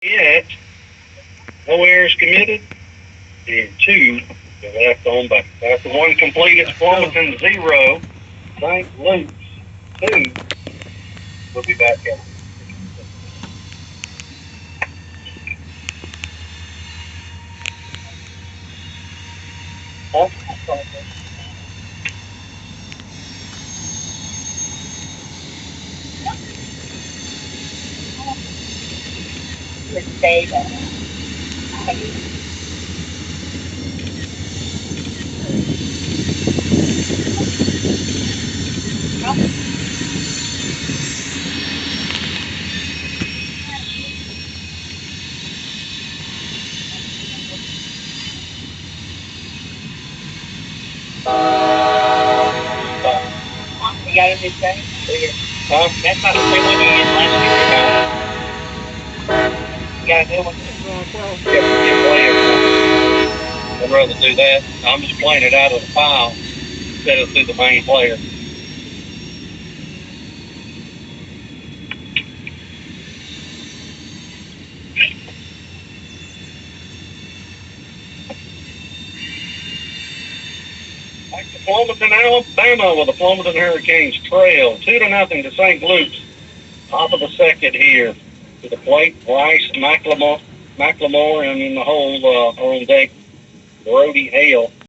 Yet, no errors committed, and 2 are left on base. After 1 completed, Flomaton 0, St. Luke's 2 will be back out. You got a new thing? Huh? That's not the same one you used last week. You got a new one? Get players. I'd rather do that. I'm just playing it out of the file instead of through the main player. Back to Flomaton, Alabama, with the Flomaton Hurricanes trail 2-0 to St. Luke's. Top of the second here. To the plate, Rice, McLemore, and in the hole on deck, Brody Hale.